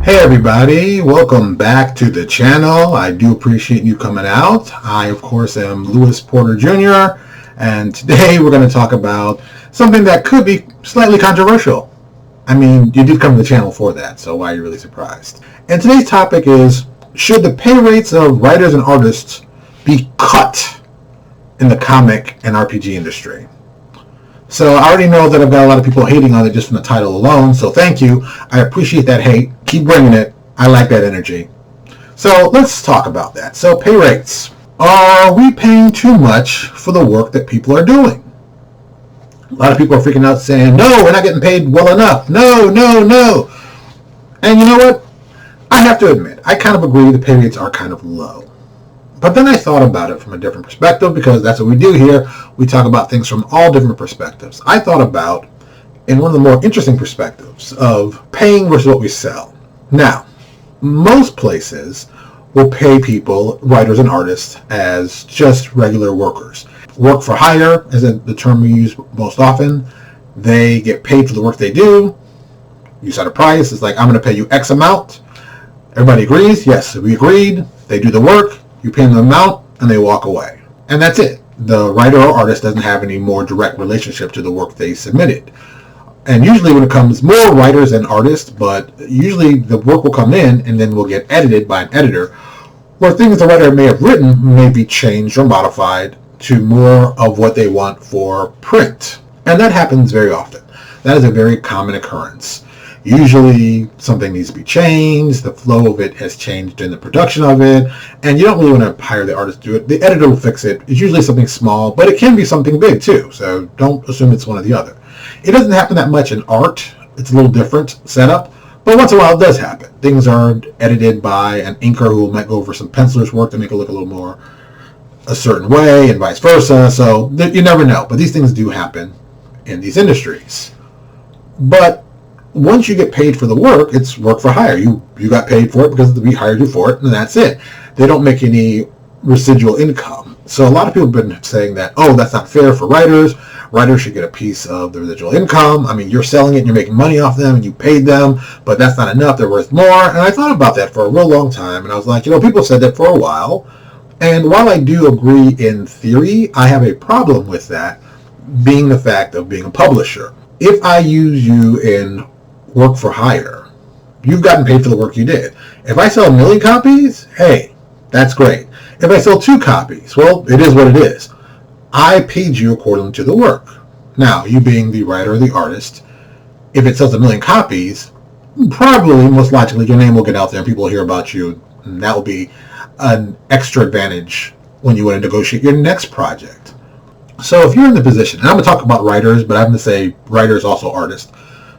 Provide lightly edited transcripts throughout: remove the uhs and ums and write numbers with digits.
Hey everybody, welcome back to the channel. I do appreciate you coming out. I, of course, am Lewis Porter Jr. and today we're going to talk about something that could be slightly controversial. I mean, you did come to the channel for that, so why are you really surprised? And today's topic is, should the pay rates of writers and artists be cut in the comic and RPG industry? So I already know that I've got a lot of people hating on it just from the title alone, so thank you. I appreciate that hate. Keep bringing it. I like that energy. So let's talk about that. So pay rates. Are we paying too much for the work that people are doing? A lot of people are freaking out saying, no, we're not getting paid well enough. No. And you know what? I have to admit, I kind of agree the pay rates are kind of low. But then I thought about it from a different perspective, because that's what we do here. We talk about things from all different perspectives. I thought about, in one of the more interesting perspectives, of paying versus what we sell. Now, most places will pay people, writers and artists, as just regular workers. Work for hire is the term we use most often. They get paid for the work they do. You set a price. It's like, I'm going to pay you X amount. Everybody agrees. Yes, we agreed. They do the work. You pay them the amount, and they walk away. And that's it. The writer or artist doesn't have any more direct relationship to the work they submitted. And usually when it comes more writers and artists, but usually the work will come in and then will get edited by an editor, where things the writer may have written may be changed or modified to more of what they want for print. And that happens very often. That is a very common occurrence. Usually something needs to be changed, the flow of it has changed in the production of it, and you don't really want to hire the artist to do it. The editor will fix it. It's usually something small, but it can be something big too, so don't assume it's one or the other. It doesn't happen that much in art. It's a little different setup, but once in a while it does happen. Things are edited by an inker who might go over some penciler's work to make it look a little more a certain way, and vice versa, so you never know. But these things do happen in these industries. But once you get paid for the work, it's work for hire. You got paid for it because we hired you for it, and that's it. They don't make any residual income. So a lot of people have been saying that, oh, that's not fair for writers. Writers should get a piece of the residual income. I mean, you're selling it and you're making money off them and you paid them, but that's not enough. They're worth more. And I thought about that for a real long time, and I was like, people said that for a while. And while I do agree in theory, I have a problem with that being the fact of being a publisher. If I use you in work for hire, you've gotten paid for the work you did. If I sell 1 million copies, hey, that's great. If I sell 2 copies, well, it is what it is. I paid you according to the work. Now, you being the writer or the artist, if it sells 1 million copies, probably, most logically, your name will get out there and people will hear about you, and that will be an extra advantage when you want to negotiate your next project. So if you're in the position, and I'm going to talk about writers, but I'm going to say writers, also artists.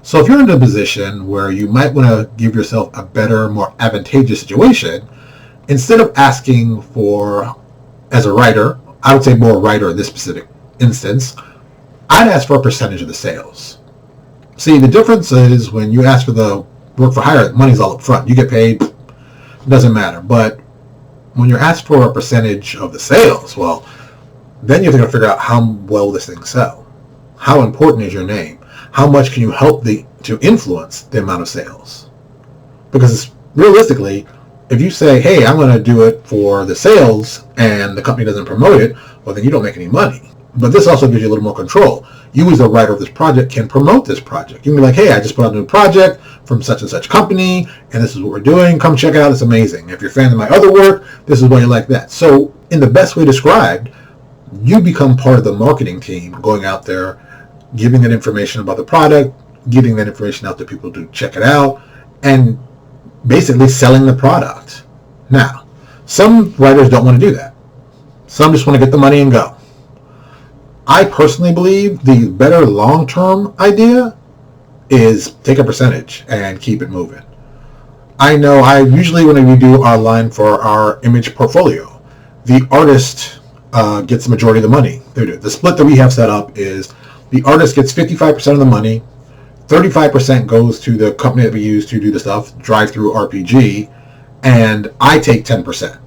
So if you're in a position where you might want to give yourself a better, more advantageous situation, instead of asking for, as a writer, I would say more a writer in this specific instance, I'd ask for a percentage of the sales. See, the difference is when you ask for the work for hire, money's all up front. You get paid, it doesn't matter. But when you're asked for a percentage of the sales, well, then you have to figure out how well this thing sells. How important is your name? How much can you help to influence the amount of sales? Because realistically, if you say, hey, I'm going to do it for the sales, and the company doesn't promote it, well, then you don't make any money. But this also gives you a little more control. You, as the writer of this project, can promote this project. You can be like, hey, I just put out a new project from such and such company, and this is what we're doing. Come check it out. It's amazing. If you're a fan of my other work, this is why you like that. So in the best way described, you become part of the marketing team, going out there, giving that information about the product, giving that information out to people to check it out, and basically selling the product. Now, some writers don't want to do that. Some just want to get the money and go. I personally believe the better long-term idea is take a percentage and keep it moving. I know usually when we do our line for our image portfolio, the artist gets the majority of the money. The split that we have set up is the artist gets 55% of the money, 35% goes to the company that we use to do the stuff, Drive-Thru RPG, and I take 10%.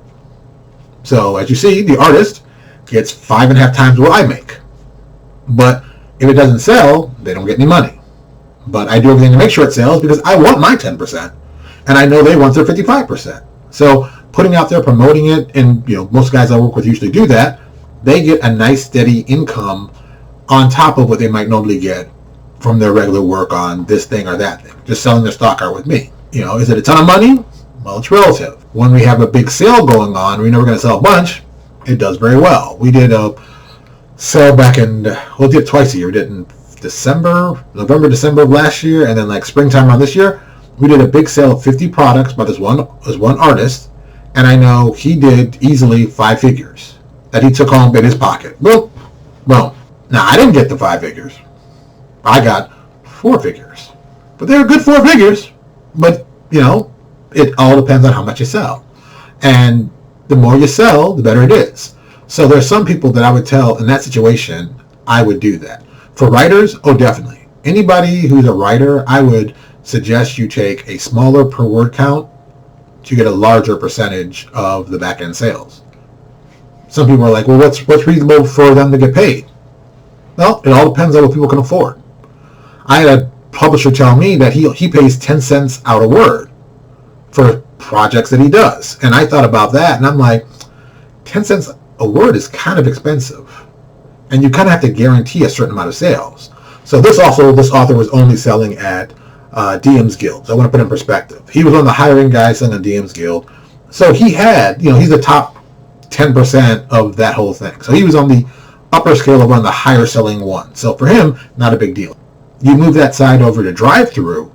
So as you see, the artist gets 5.5 times what I make. But if it doesn't sell, they don't get any money. But I do everything to make sure it sells because I want my 10%. and I know they want their 55%. So putting out there, promoting it, and most guys I work with usually do that. They get a nice steady income on top of what they might normally get from their regular work on this thing or that thing, just selling their stock art with me. Is it a ton of money? Well, it's relative. When we have a big sale going on, we know we're going to sell a bunch. It does very well. We did a sale back in, we did it twice a year. We did it in November, December of last year, and then like springtime around this year. We did a big sale of 50 products by this one artist, and I know he did easily 5 figures that he took home in his pocket. Boom. Now, I didn't get the 5 figures. I got 4 figures. But they're good 4 figures. But, it all depends on how much you sell. And the more you sell, the better it is. So there's some people that I would tell in that situation, I would do that. For writers, definitely. Anybody who's a writer, I would suggest you take a smaller per word count to get a larger percentage of the back-end sales. Some people are like, well, what's reasonable for them to get paid? Well, it all depends on what people can afford. I had a publisher tell me that he pays 10 cents out a word for projects that he does. And I thought about that, and I'm like, 10 cents a word is kind of expensive. And you kind of have to guarantee a certain amount of sales. So this author was only selling at DM's Guild. So I want to put it in perspective. He was one of the hiring guys selling at DM's Guild. So he had, he's the top 10% of that whole thing. So he was on the upper scale of one of the higher selling ones. So for him, not a big deal. You move that side over to drive-through,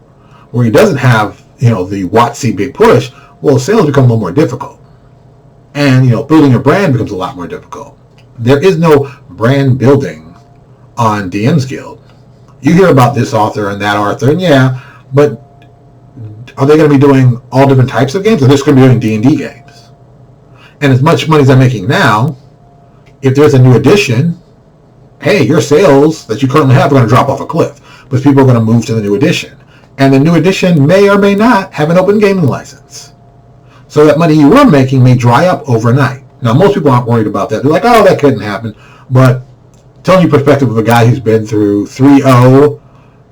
where he doesn't have, the WotC big push, well, sales become a little more difficult. And, building a brand becomes a lot more difficult. There is no brand building on DM's Guild. You hear about this author and that author, and yeah, but are they going to be doing all different types of games? Or they're just going to be doing D&D games? And as much money as I'm making now, if there's a new edition, hey, your sales that you currently have are going to drop off a cliff because people are going to move to the new edition. And the new edition may or may not have an open gaming license. So that money you were making may dry up overnight. Now, most people aren't worried about that. They're like, oh, that couldn't happen. But telling you perspective of a guy who's been through 3.0,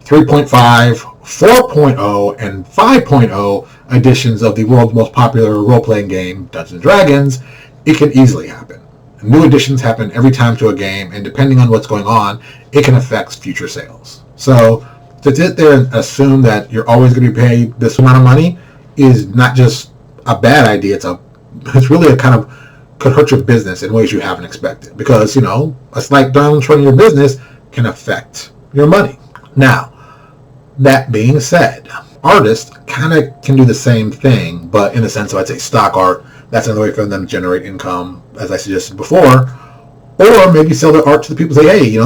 3.5, 4.0, and 5.0 editions of the world's most popular role-playing game, Dungeons & Dragons, it can easily happen. New editions happen every time to a game, and depending on what's going on, it can affect future sales. So to sit there and assume that you're always going to be paid this amount of money is not just a bad idea. It's really a kind of could hurt your business in ways you haven't expected, because a slight downtrend in your business can affect your money. Now, that being said, artists kind of can do the same thing, but in the sense of, I'd say, stock art. That's another way for them to generate income, as I suggested before. Or maybe sell their art to the people. Say, hey,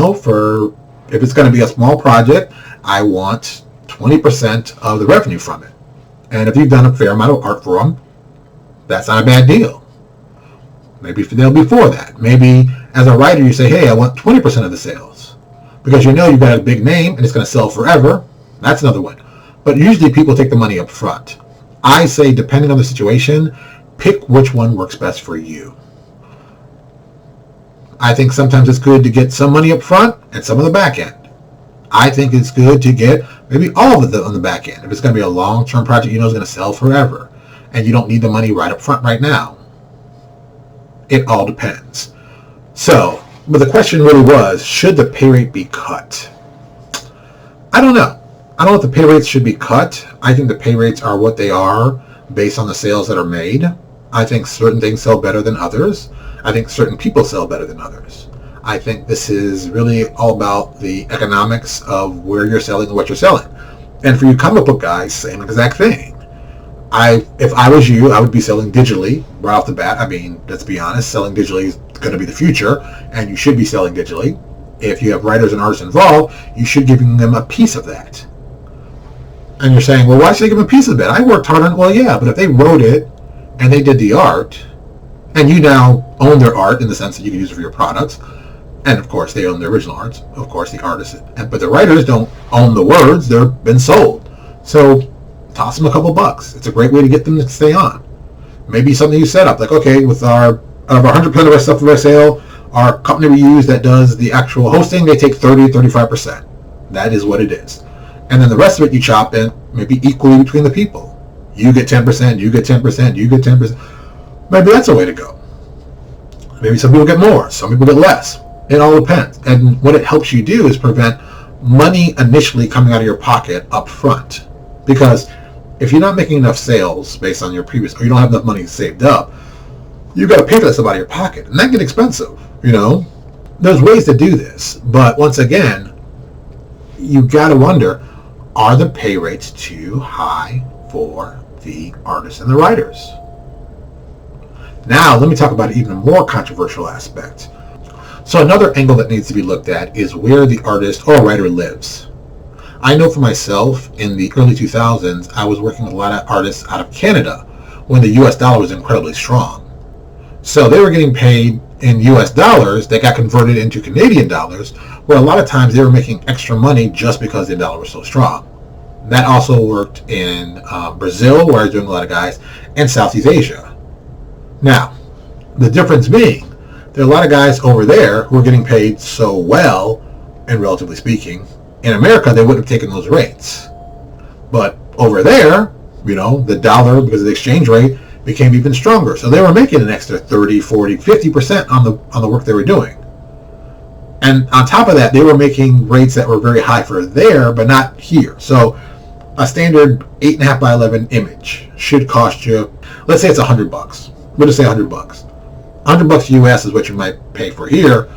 if it's going to be a small project, I want 20% of the revenue from it. And if you've done a fair amount of art for them, that's not a bad deal. Maybe they'll be for that. Maybe as a writer, you say, hey, I want 20% of the sales. Because you've got a big name and it's going to sell forever. That's another one. But usually people take the money up front. I say, depending on the situation, pick which one works best for you. I think sometimes it's good to get some money up front and some on the back end. I think it's good to get maybe all of it on the back end. If it's going to be a long-term project is going to sell forever and you don't need the money right up front right now. It all depends. So, but the question really was, should the pay rate be cut? I don't know. I don't know if the pay rates should be cut. I think the pay rates are what they are based on the sales that are made. I think certain things sell better than others. I think certain people sell better than others. I think this is really all about the economics of where you're selling and what you're selling. And for you comic book guys, same exact thing. If I was you, I would be selling digitally right off the bat. I mean, let's be honest, selling digitally is going to be the future, and you should be selling digitally. If you have writers and artists involved, you should give them a piece of that. And you're saying, well, why should they give them a piece of it? I worked hard on it. Well, yeah, but if they wrote it and they did the art, and you now own their art in the sense that you can use it for your products, and of course they own the original arts, of course the artists, but the writers don't own the words, they've been sold. So toss them a couple bucks. It's a great way to get them to stay on. Maybe something you set up, like, okay, with our 100% of our stuff for our sale, our company we use that does the actual hosting, they take 30-35%. That is what it is. And then the rest of it you chop in maybe equally between the people. You get 10%, you get 10%, you get 10%. Maybe that's a way to go. Maybe some people get more, some people get less. It all depends. And what it helps you do is prevent money initially coming out of your pocket up front. Because if you're not making enough sales based on your previous, or you don't have enough money saved up, you've got to pay for that stuff out of your pocket. And that gets expensive, you know. There's ways to do this. But once again, you got to wonder, are the pay rates too high for the artists and the writers? Now, let me talk about an even more controversial aspect. So another angle that needs to be looked at is where the artist or writer lives. I know for myself, in the early 2000s, I was working with a lot of artists out of Canada when the US dollar was incredibly strong. So they were getting paid in US dollars that got converted into Canadian dollars, where a lot of times they were making extra money just because the dollar was so strong. That also worked in Brazil, where I was doing a lot of guys, and Southeast Asia. Now, the difference being, there are a lot of guys over there who are getting paid so well, and relatively speaking, in America they wouldn't have taken those rates. But over there, you know, the dollar, because of the exchange rate, became even stronger. So they were making an extra 30, 40, 50% on the work they were doing. And on top of that, they were making rates that were very high for there, but not here. So a standard 8.5 by 11 image should cost you, let's say it's $100. We'll just say $100. $100 US is what you might pay for here.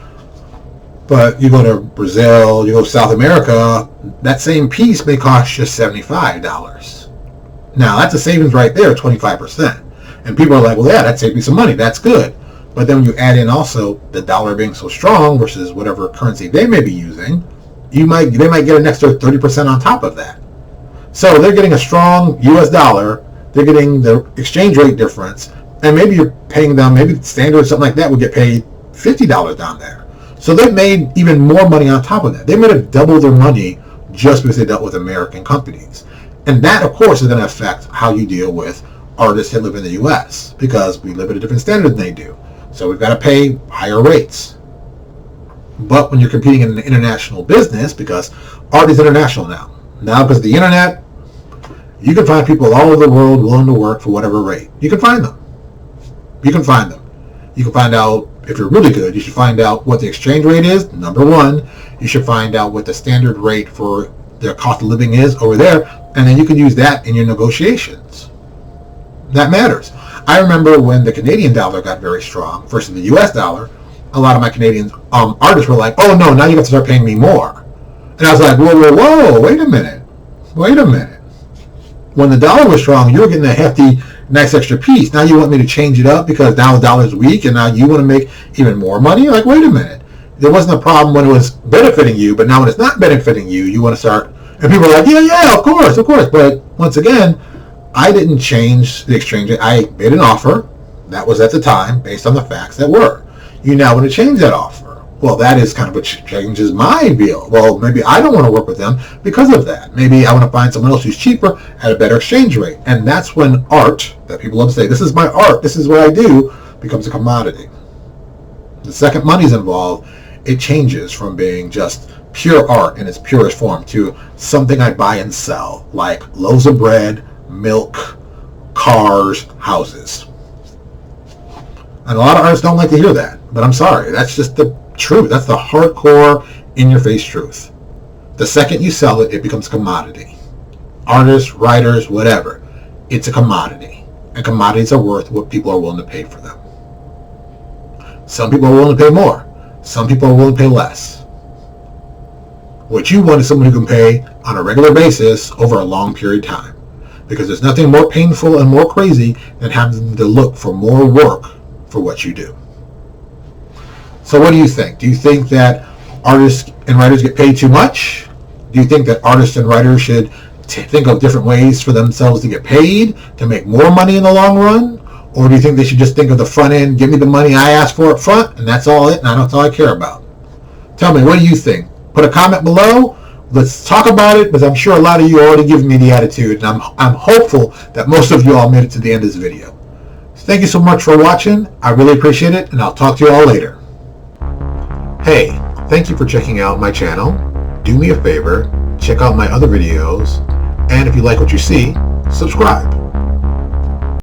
But you go to Brazil, you go to South America, that same piece may cost you $75. Now that's a savings right there, 25%. And people are like, well, yeah, that saved me some money. That's good. But then when you add in also the dollar being so strong versus whatever currency they may be using, they might get an extra 30% on top of that. So they're getting a strong US dollar, they're getting the exchange rate difference, and maybe you're paying them, maybe standard or something like that would get paid $50 down there. So they've made even more money on top of that. They might have doubled their money just because they dealt with American companies. And that, of course, is going to affect how you deal with artists that live in the U.S. because we live at a different standard than they do. So we've got to pay higher rates. But when you're competing in an international business, because art is international now. Now, because of the internet, you can find people all over the world willing to work for whatever rate. You can find them. You can find them. You can find out, if you're really good, you should find out what the exchange rate is, number one. You should find out what the standard rate for their cost of living is over there, and then you can use that in your negotiations. That matters. I remember when the Canadian dollar got very strong versus the US dollar, a lot of my Canadian artists were like, oh no, now you have to start paying me more. And I was like, whoa, wait a minute. When the dollar was strong, you were getting a hefty, nice extra piece. Now you want me to change it up because now the dollar's weak and now you want to make even more money? Like, wait a minute. There wasn't a problem when it was benefiting you, but now when it's not benefiting you, you want to start. And people are like, yeah, of course. But once again, I didn't change the exchange rate. I made an offer that was at the time based on the facts that were. You now want to change that offer. Well, that is kind of what changes my deal. Well, maybe I don't want to work with them because of that. Maybe I want to find someone else who's cheaper at a better exchange rate. And that's when art, that people love to say, this is my art, this is what I do, becomes a commodity. The second money's involved, it changes from being just pure art in its purest form to something I buy and sell, like loaves of bread, milk, cars, houses. And a lot of artists don't like to hear that, but I'm sorry, that's just the truth. That's the hardcore, in-your-face truth. The second you sell it, it becomes a commodity. Artists, writers, whatever, it's a commodity. And commodities are worth what people are willing to pay for them. Some people are willing to pay more. Some people are willing to pay less. What you want is someone who can pay on a regular basis over a long period of time. Because there's nothing more painful and more crazy than having to look for more work for what you do. So what do you think? Do you think that artists and writers get paid too much? Do you think that artists and writers should think of different ways for themselves to get paid, to make more money in the long run? Or do you think they should just think of the front end, give me the money I asked for up front, and that's all it, and that's all I care about? Tell me, what do you think? Put a comment below. Let's talk about it, because I'm sure a lot of you are already giving me the attitude, and I'm hopeful that most of you all made it to the end of this video. Thank you so much for watching. I really appreciate it, and I'll talk to you all later. Hey, thank you for checking out my channel. Do me a favor, check out my other videos, and if you like what you see, subscribe.